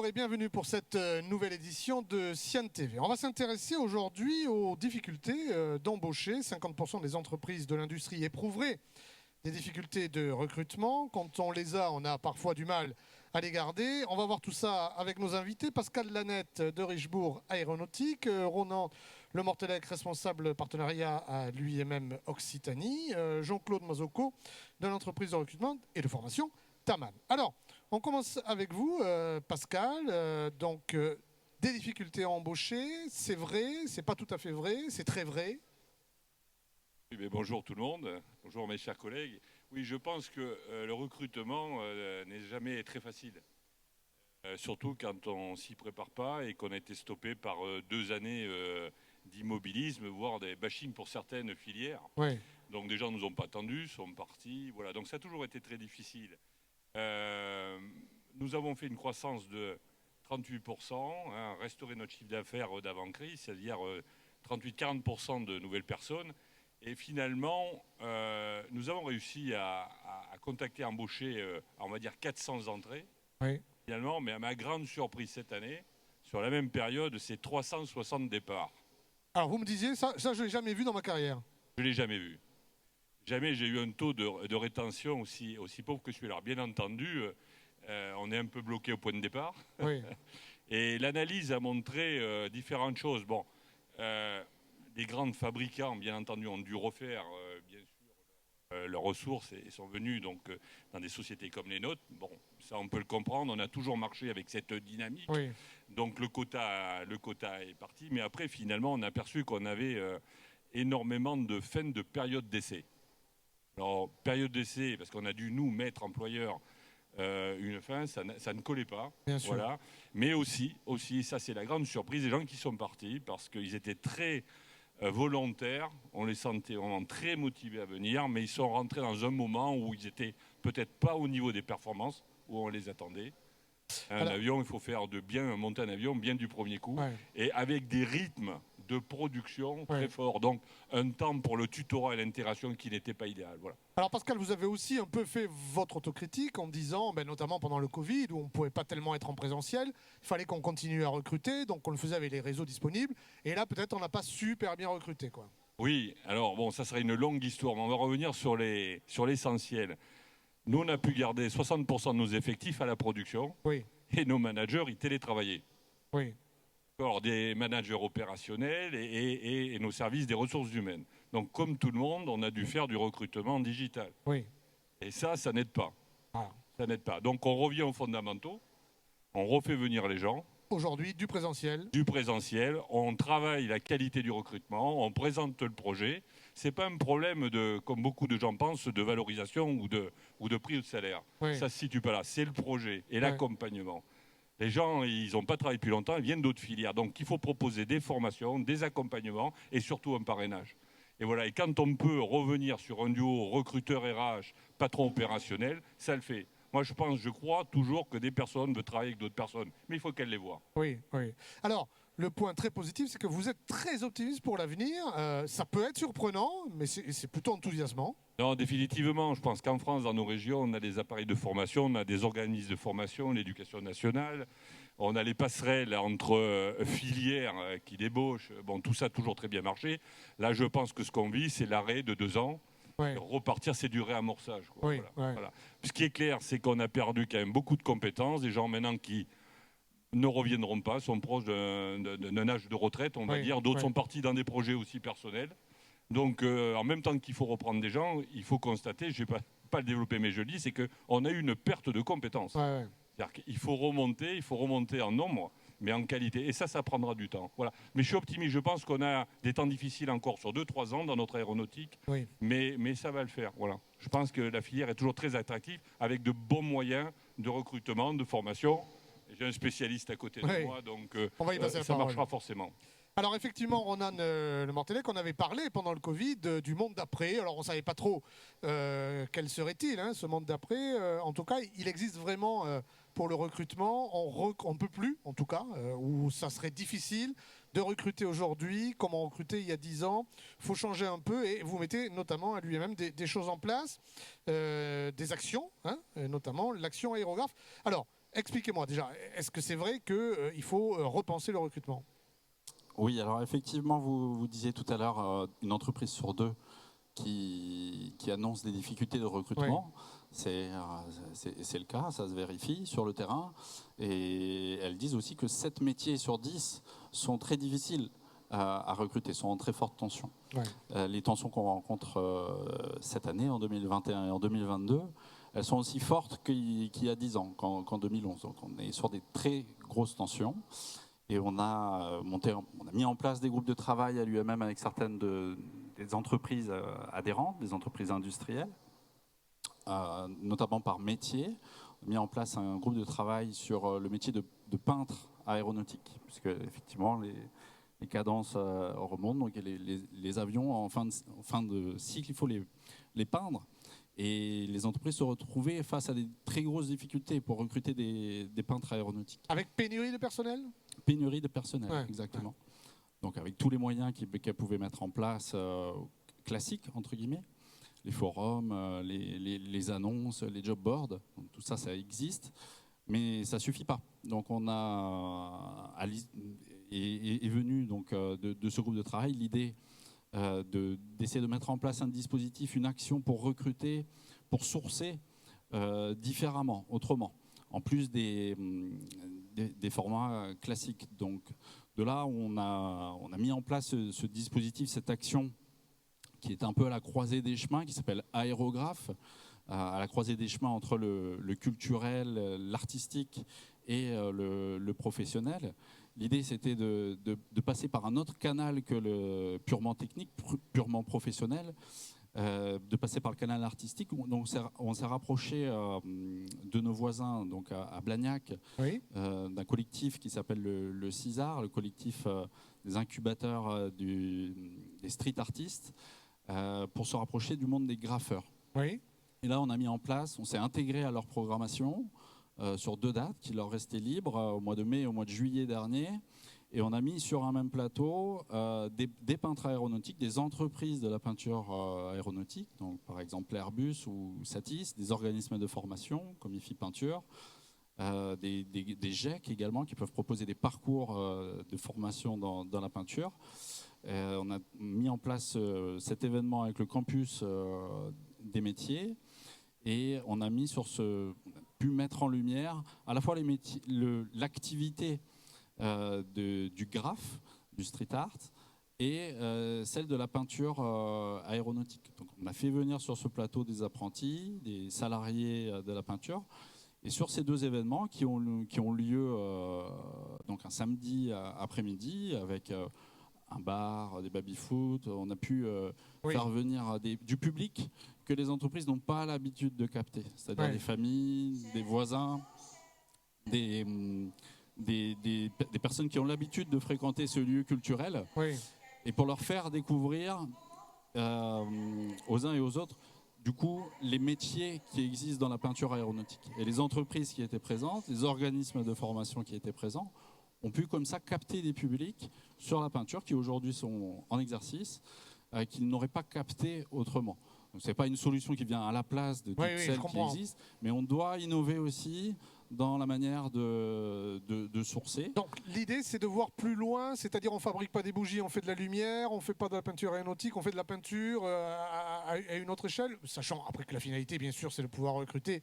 Bonjour et bienvenue pour cette nouvelle édition de Sian TV. On va s'intéresser aujourd'hui aux difficultés d'embaucher. 50% des entreprises de l'industrie éprouveraient des difficultés de recrutement. Quand on les a, on a parfois du mal à les garder. On va voir tout ça avec nos invités. Pascal Lanette de Richebourg Aéronautique, Ronan Le Mortelec, responsable partenariat à l'UIMM Occitanie, Jean-Claude Mazocco de l'entreprise de recrutement et de formation Taman. Alors, on commence avec vous, Pascal. Des difficultés à embaucher, c'est vrai, c'est pas tout à fait vrai, c'est très vrai. Oui, mais bonjour tout le monde, bonjour mes chers collègues. Oui, je pense que le recrutement n'est jamais très facile. Surtout quand on s'y prépare pas et qu'on a été stoppé par 2 années d'immobilisme, voire des bashing pour certaines filières. Oui. Donc des gens ne nous ont pas attendus, sont partis. Voilà. Donc ça a toujours été très difficile. Nous avons fait une croissance de 38%, restaurer notre chiffre d'affaires d'avant-crise, c'est-à-dire 38-40% de nouvelles personnes. Et finalement, nous avons réussi à contacter, à embaucher, on va dire 400 entrées. Oui. Finalement, mais à ma grande surprise cette année, sur la même période, c'est 360 départs. Alors vous me disiez, ça je ne l'ai jamais vu dans ma carrière. Je ne l'ai jamais vu. Jamais j'ai eu un taux de rétention aussi pauvre que celui-là. Alors, bien entendu, on est un peu bloqué au point de départ. Oui. Et l'analyse a montré différentes choses. Bon, les grands fabricants, bien entendu, ont dû refaire, bien sûr, leurs ressources et sont venus donc, dans des sociétés comme les nôtres. Bon, ça, on peut le comprendre. On a toujours marché avec cette dynamique. Oui. Donc, le quota est parti. Mais après, finalement, on a aperçu qu'on avait énormément de fins de période d'essai. Alors, période d'essai, parce qu'on a dû, nous, mettre employeur une fin, ça ne collait pas. Bien sûr. Voilà. Mais aussi, ça c'est la grande surprise, des gens qui sont partis parce qu'ils étaient très volontaires, on les sentait vraiment très motivés à venir, mais ils sont rentrés dans un moment où ils étaient peut-être pas au niveau des performances, où on les attendait. Avion, il faut faire monter un avion bien du premier coup, Ouais. et avec des rythmes de production très forts. Donc un temps pour le tutorat et l'intégration qui n'était pas idéal. Voilà. Alors Pascal, vous avez aussi un peu fait votre autocritique en disant, notamment pendant le Covid, où on ne pouvait pas tellement être en présentiel, il fallait qu'on continue à recruter, donc on le faisait avec les réseaux disponibles, et là peut-être on n'a pas super bien recruté, quoi. Oui, alors bon, ça serait une longue histoire, mais on va revenir sur l'essentiel. Nous, on a pu garder 60% de nos effectifs à la production, Oui. et nos managers, ils télétravaillaient. Oui. Des managers opérationnels et nos services des ressources humaines. Donc, comme tout le monde, on a dû faire du recrutement digital. Oui. Et ça n'aide pas. Ah. Ça n'aide pas. Donc, on revient aux fondamentaux, on refait venir les gens. Aujourd'hui, du présentiel. Du présentiel, on travaille la qualité du recrutement, on présente le projet. Ce n'est pas un problème, comme beaucoup de gens pensent, de valorisation ou de prix de salaire. Oui. Ça ne se situe pas là. C'est le projet et l'accompagnement. Les gens, ils n'ont pas travaillé depuis longtemps, ils viennent d'autres filières. Donc, il faut proposer des formations, des accompagnements et surtout un parrainage. Et voilà. Et quand on peut revenir sur un duo recruteur RH, patron opérationnel, ça le fait. Moi, je crois toujours que des personnes veulent travailler avec d'autres personnes. Mais il faut qu'elles les voient. Oui, oui. Alors, le point très positif, c'est que vous êtes très optimiste pour l'avenir. Ça peut être surprenant, mais c'est plutôt enthousiasmant. Non, définitivement. Je pense qu'en France, dans nos régions, on a des appareils de formation, on a des organismes de formation, l'éducation nationale, on a les passerelles entre filières qui débauchent. Bon, tout ça a toujours très bien marché. Là, je pense que ce qu'on vit, c'est l'arrêt de 2 ans. Ouais. Repartir, c'est du réamorçage. Quoi. Oui, voilà. Voilà. Ce qui est clair, c'est qu'on a perdu quand même beaucoup de compétences. Des gens maintenant qui ne reviendront pas, sont proches d'un âge de retraite, on va dire. D'autres sont partis dans des projets aussi personnels. Donc, en même temps qu'il faut reprendre des gens, il faut constater, je ne vais pas le développer, mais je le dis, c'est qu'on a eu une perte de compétences. Ouais. C'est-à-dire qu'il faut remonter en nombre, mais en qualité. Et ça prendra du temps. Voilà. Mais je suis optimiste. Je pense qu'on a des temps difficiles encore sur 2-3 ans dans notre aéronautique. Oui. Mais ça va le faire. Voilà. Je pense que la filière est toujours très attractive, avec de bons moyens de recrutement, de formation. J'ai un spécialiste à côté de moi, donc on va y passer ça marchera forcément. Alors effectivement, Ronan Le Mortelec, on avait parlé pendant le Covid du monde d'après. Alors on ne savait pas trop quel serait-il, ce monde d'après. En tout cas, il existe vraiment pour le recrutement. On ne peut plus, en tout cas, où ça serait difficile de recruter aujourd'hui, comme on recrutait il y a 10 ans. Il faut changer un peu et vous mettez notamment à l'UIMM des choses en place, des actions, notamment l'action aérographe. Alors, expliquez-moi déjà, est-ce que c'est vrai qu'il faut repenser le recrutement? Oui, alors effectivement, vous disiez tout à l'heure, une entreprise sur deux qui annonce des difficultés de recrutement. C'est le cas, ça se vérifie sur le terrain. Et elles disent aussi que 7 métiers sur 10 sont très difficiles à recruter, sont en très forte tension. Les tensions qu'on rencontre cette année, en 2021 et en 2022, elles sont aussi fortes qu'il y a 10 ans, qu'en 2011. Donc on est sur des très grosses tensions. Et on a mis en place des groupes de travail à l'UMM avec certaines des entreprises adhérentes, des entreprises industrielles, notamment par métier. On a mis en place un groupe de travail sur le métier de peintre aéronautique, puisque effectivement les cadences remontent, donc les avions en fin de cycle, il faut les peindre. Et les entreprises se retrouvaient face à des très grosses difficultés pour recruter des peintres aéronautiques. Avec pénurie de personnel ? Pénurie de personnel, exactement. Donc avec tous les moyens qu'elles pouvaient mettre en place, classiques, entre guillemets, les forums, les annonces, les job boards, donc tout ça, ça existe, mais ça ne suffit pas. Donc on est venu donc, de ce groupe de travail l'idée d'essayer de mettre en place un dispositif, une action pour recruter, pour sourcer différemment, autrement, en plus des formats classiques. Donc de là, on a mis en place ce dispositif, cette action qui est un peu à la croisée des chemins, qui s'appelle Aérographe, à la croisée des chemins entre le culturel, l'artistique et le professionnel. L'idée, c'était de passer par un autre canal que le purement technique, purement professionnel, de passer par le canal artistique. Donc, on s'est rapproché de nos voisins, donc à Blagnac, d'un collectif qui s'appelle le CISAR, le collectif des incubateurs des street artistes, pour se rapprocher du monde des graffeurs. Et là, on a mis en place, on s'est intégré à leur programmation sur 2 dates qui leur restaient libres, au mois de mai et au mois de juillet dernier. Et on a mis sur un même plateau des peintres aéronautiques, des entreprises de la peinture aéronautique, donc par exemple Airbus ou Satis, des organismes de formation comme IFI Peinture, des GEC également qui peuvent proposer des parcours de formation dans la peinture. On a mis en place cet événement avec le campus des métiers et on a pu mettre en lumière à la fois les métiers, l'activité du graphe, du street art, et celle de la peinture aéronautique. Donc on a fait venir sur ce plateau des apprentis, des salariés de la peinture, et sur ces 2 événements qui ont lieu donc un samedi après-midi avec un bar, des baby-foot, on a pu faire venir du public que les entreprises n'ont pas l'habitude de capter, c'est-à-dire des familles, des voisins, des personnes qui ont l'habitude de fréquenter ce lieu culturel, et pour leur faire découvrir aux uns et aux autres, du coup, les métiers qui existent dans la peinture aéronautique. Et les entreprises qui étaient présentes, les organismes de formation qui étaient présents, ont pu comme ça capter des publics sur la peinture qui aujourd'hui sont en exercice, qu'ils n'auraient pas capté autrement. Donc ce n'est pas une solution qui vient à la place de toutes celles qui existent, mais on doit innover aussi dans la manière de sourcer. Donc l'idée, c'est de voir plus loin, c'est-à-dire on ne fabrique pas des bougies, on fait de la lumière, on ne fait pas de la peinture aéronautique, on fait de la peinture à une autre échelle, sachant après que la finalité, bien sûr, c'est de pouvoir recruter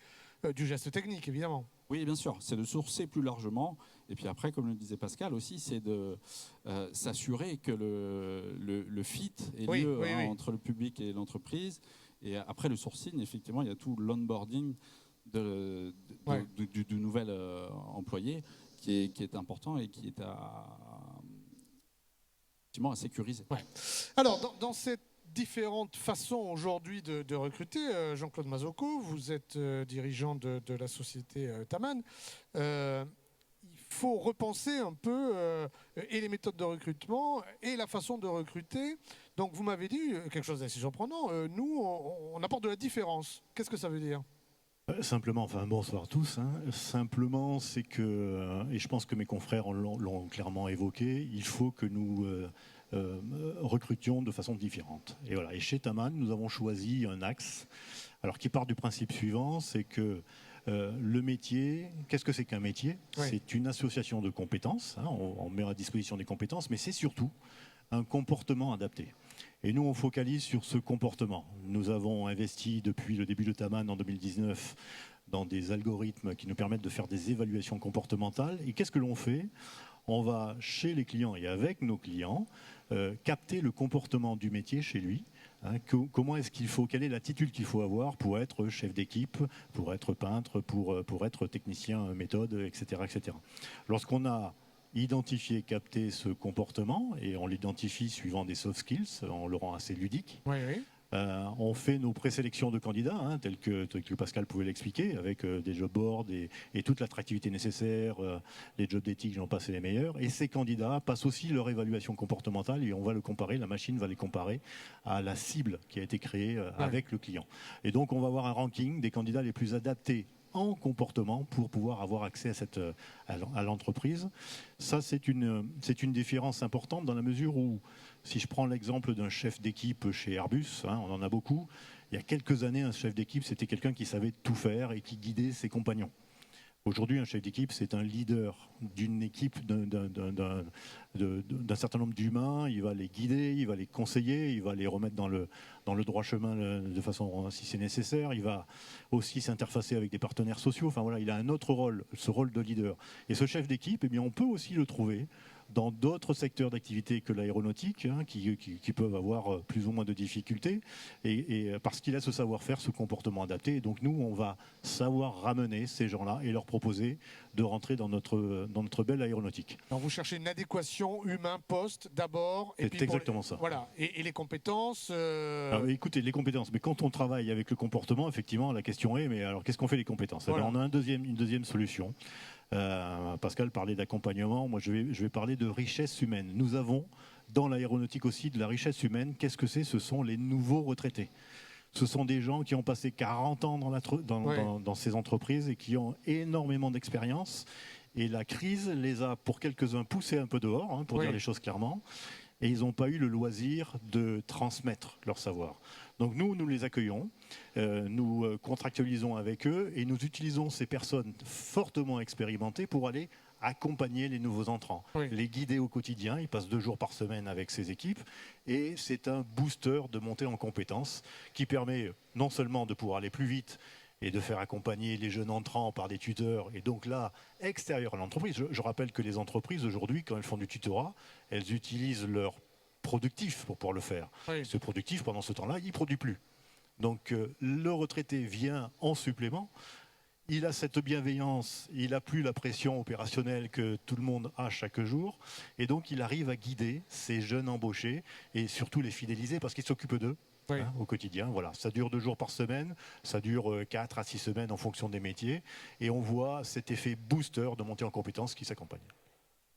du geste technique, évidemment. Oui, bien sûr, c'est de sourcer plus largement. Et puis après, comme le disait Pascal aussi, c'est de s'assurer que le fit ait lieu entre le public et l'entreprise. Et après le sourcing, effectivement, il y a tout l'onboarding du nouvel employé qui est important et qui est à sécuriser. Alors, dans cette différentes façons aujourd'hui de recruter. Jean-Claude Mazocco, vous êtes dirigeant de la société Taman. Il faut repenser un peu et les méthodes de recrutement et la façon de recruter. Donc vous m'avez dit quelque chose d'assez surprenant. Nous, on apporte de la différence. Qu'est-ce que ça veut dire ? Simplement, enfin bonsoir à tous. Simplement, c'est que, et je pense que mes confrères l'ont clairement évoqué, il faut que nous recrutions de façon différente. Et voilà. Et chez Taman, nous avons choisi un axe, alors qui part du principe suivant, c'est que Le métier, qu'est-ce que c'est qu'un métier? C'est une association de compétences, hein, on met à disposition des compétences, mais c'est surtout un comportement adapté. Et nous, on focalise sur ce comportement. Nous avons investi depuis le début de Taman en 2019 dans des algorithmes qui nous permettent de faire des évaluations comportementales. Et qu'est-ce que l'on fait? On va chez les clients et avec nos clients capter le comportement du métier chez lui. Hein, comment est-ce qu'il faut, quelle est l'attitude qu'il faut avoir pour être chef d'équipe, pour être peintre, pour être technicien méthode, etc., etc. Lorsqu'on a identifié, capté ce comportement, et on l'identifie suivant des soft skills, on le rend assez ludique. Oui, oui. On fait nos présélections de candidats, hein, tel que Pascal pouvait l'expliquer, avec des job boards et toute l'attractivité nécessaire, les jobs d'éthique, j'en passe les meilleurs. Et ces candidats passent aussi leur évaluation comportementale et on va le comparer, la machine va les comparer à la cible qui a été créée avec le client. Et donc on va avoir un ranking des candidats les plus adaptés en comportement pour pouvoir avoir accès à l'entreprise. Ça, c'est une différence importante dans la mesure où, si je prends l'exemple d'un chef d'équipe chez Airbus, hein, on en a beaucoup, il y a quelques années, un chef d'équipe, c'était quelqu'un qui savait tout faire et qui guidait ses compagnons. Aujourd'hui, un chef d'équipe, c'est un leader d'une équipe, d'un certain nombre d'humains. Il va les guider, il va les conseiller, il va les remettre dans le droit chemin de façon, si c'est nécessaire. Il va aussi s'interfacer avec des partenaires sociaux. Enfin voilà, il a un autre rôle, ce rôle de leader. Et ce chef d'équipe, eh bien, on peut aussi le trouver dans d'autres secteurs d'activité que l'aéronautique, hein, qui peuvent avoir plus ou moins de difficultés, et parce qu'il a ce savoir-faire, ce comportement adapté. Et donc nous, on va savoir ramener ces gens-là et leur proposer de rentrer dans notre belle aéronautique. Alors vous cherchez une adéquation humain-poste d'abord. C'est exactement ça. Voilà. Et les compétences Alors, écoutez, les compétences. Mais quand on travaille avec le comportement, effectivement, la question est, mais alors qu'est-ce qu'on fait les compétences? Voilà. Alors, on a une deuxième solution. Pascal parlait d'accompagnement, moi je vais parler de richesse humaine. Nous avons dans l'aéronautique aussi de la richesse humaine. Qu'est-ce que c'est? Ce sont les nouveaux retraités. Ce sont des gens qui ont passé 40 ans dans ces entreprises et qui ont énormément d'expérience. Et la crise les a, pour quelques-uns, poussés un peu dehors, hein, pour dire les choses clairement. Et ils n'ont pas eu le loisir de transmettre leur savoir. Donc nous les accueillons, nous contractualisons avec eux et nous utilisons ces personnes fortement expérimentées pour aller accompagner les nouveaux entrants, les guider au quotidien. Ils passent 2 jours par semaine avec ces équipes et c'est un booster de montée en compétences qui permet non seulement de pouvoir aller plus vite et de faire accompagner les jeunes entrants par des tuteurs, et donc là, extérieur à l'entreprise. Je rappelle que les entreprises, aujourd'hui, quand elles font du tutorat, elles utilisent leur productif pour pouvoir le faire. Ce productif, pendant ce temps-là, il ne produit plus. Donc le retraité vient en supplément, il a cette bienveillance, il n'a plus la pression opérationnelle que tout le monde a chaque jour, et donc il arrive à guider ces jeunes embauchés, et surtout les fidéliser, parce qu'il s'occupe d'eux. Hein, au quotidien, voilà. Ça dure 2 jours par semaine, ça dure 4 à 6 semaines en fonction des métiers, et on voit cet effet booster de montée en compétences qui s'accompagne.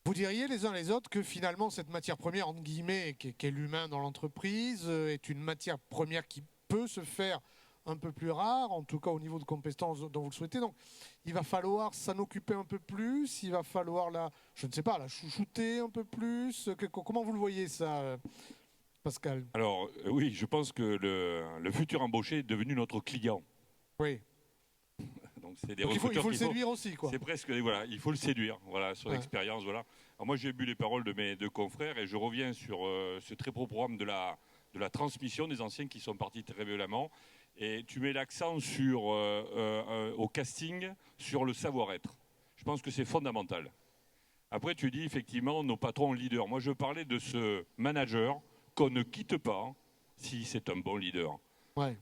Vous diriez les uns les autres que finalement cette matière première, entre guillemets, qu'est l'humain dans l'entreprise, est une matière première qui peut se faire un peu plus rare, en tout cas au niveau de compétences dont vous le souhaitez. Donc il va falloir s'en occuper un peu plus, il va falloir la chouchouter un peu plus. Comment vous le voyez ça, Pascal? Alors oui, je pense que le futur embauché est devenu notre client. Oui. Donc c'est des Donc recruteurs il faut le séduire aussi, quoi. C'est presque, voilà, il faut le séduire, voilà, son expérience, voilà. Alors moi j'ai bu les paroles de mes 2 confrères et je reviens sur ce très beau programme de la transmission des anciens qui sont partis très violemment. Et tu mets l'accent sur au casting, sur le savoir-être. Je pense que c'est fondamental. Après tu dis effectivement nos patrons leaders. Moi je parlais de ce manager qu'on ne quitte pas si c'est un bon leader. Ouais.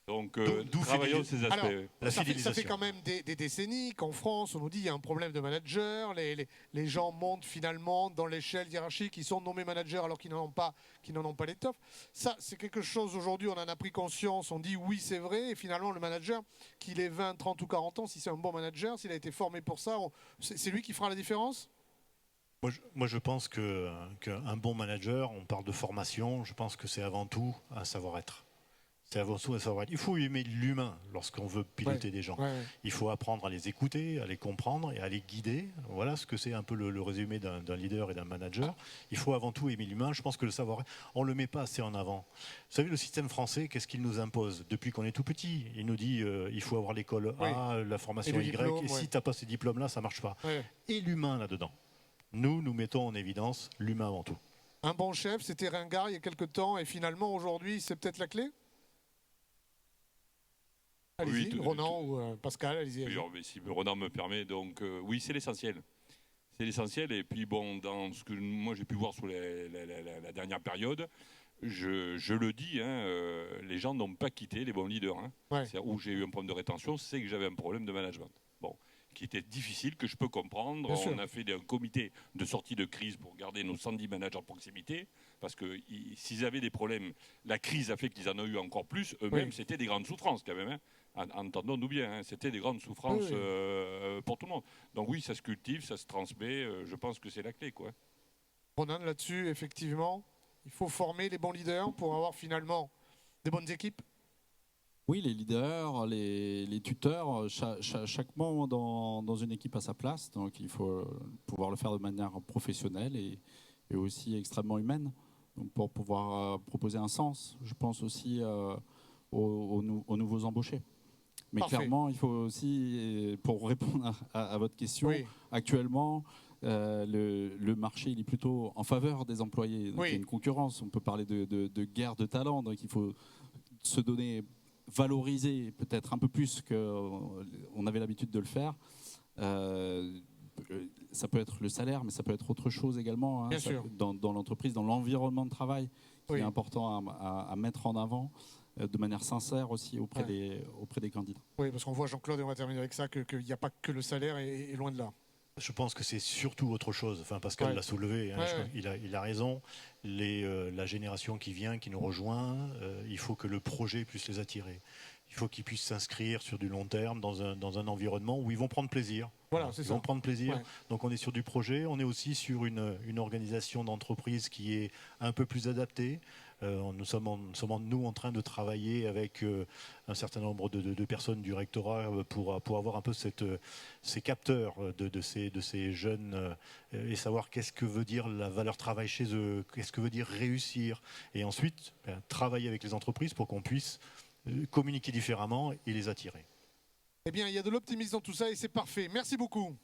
Donc, travaillons ces aspects. Alors, ça fait quand même des décennies qu'en France, on nous dit qu'il y a un problème de manager. Les gens montent finalement dans l'échelle hiérarchique, ils sont nommés managers alors qu'ils n'en ont pas l'étoffe. Ça, c'est quelque chose, aujourd'hui, on en a pris conscience, on dit oui, c'est vrai. Et finalement, le manager, qu'il ait 20, 30 ou 40 ans, si c'est un bon manager, s'il a été formé pour ça, c'est lui qui fera la différence? Moi, je pense qu'un bon manager, on parle de formation, je pense que c'est avant tout un savoir-être. C'est avant tout à savoir. Il faut aimer l'humain lorsqu'on veut piloter des gens. Il faut apprendre à les écouter, à les comprendre et à les guider. Voilà ce que c'est un peu le résumé d'un leader et d'un manager. Il faut avant tout aimer l'humain. Je pense que le savoir, on ne le met pas assez en avant. Vous savez, le système français, qu'est-ce qu'il nous impose depuis qu'on est tout petit? Il nous dit il faut avoir l'école A, la formation Y, diplôme, et si tu n'as pas ces diplômes-là, ça ne marche pas. Et l'humain là-dedans. Nous mettons en évidence l'humain avant tout. Un bon chef, c'était ringard il y a quelque temps, et finalement, aujourd'hui, c'est peut-être la clé? Allez-y, Ronan ou Pascal, allez-y. Oui, si Ronan me permet, donc oui, c'est l'essentiel. C'est l'essentiel, et puis bon, dans ce que moi j'ai pu voir sur la dernière période, je le dis, les gens n'ont pas quitté les bons leaders. Où j'ai eu un problème de rétention, c'est que j'avais un problème de management. Bon, qui était difficile, que je peux comprendre. On a fait un comité de sortie de crise pour garder nos 110 managers en proximité, parce que s'ils avaient des problèmes, la crise a fait qu'ils en ont eu encore plus. Eux-mêmes, c'était des grandes souffrances quand même. Entendons-nous bien, c'était des grandes souffrances pour tout le monde. Donc oui, ça se cultive, ça se transmet. Je pense que c'est la clé, quoi. Ronan, là-dessus, effectivement, il faut former les bons leaders pour avoir finalement des bonnes équipes. Oui, les leaders, les tuteurs, chaque membre dans une équipe a sa place. Donc il faut pouvoir le faire de manière professionnelle et aussi extrêmement humaine, donc pour pouvoir proposer un sens. Je pense aussi aux nouveaux embauchés. Mais clairement, il faut aussi, pour répondre à votre question, actuellement, le marché il est plutôt en faveur des employés. Donc il y a une concurrence. On peut parler de guerre de talents. Donc il faut se donner, valoriser peut-être un peu plus qu'on avait l'habitude de le faire. Ça peut être le salaire, mais ça peut être autre chose également dans l'entreprise, dans l'environnement de travail, qui est important à mettre en avant de manière sincère aussi auprès des candidats. Oui, parce qu'on voit, Jean-Claude, et on va terminer avec ça, qu'il n'y a pas que le salaire et loin de là. Je pense que c'est surtout autre chose. Enfin, Pascal l'a soulevé, il a raison. La génération qui vient, qui nous rejoint, il faut que le projet puisse les attirer. Il faut qu'ils puissent s'inscrire sur du long terme dans un environnement où ils vont prendre plaisir. Voilà, c'est ça. Ils vont prendre plaisir. Donc on est sur du projet, on est aussi sur une organisation d'entreprise qui est un peu plus adaptée. Nous sommes en train de travailler avec un certain nombre de personnes du rectorat pour avoir un peu ces capteurs de ces jeunes et savoir qu'est-ce que veut dire la valeur travail chez eux, qu'est-ce que veut dire réussir. Et ensuite, travailler avec les entreprises pour qu'on puisse communiquer différemment et les attirer. Eh bien, il y a de l'optimisme dans tout ça et c'est parfait. Merci beaucoup.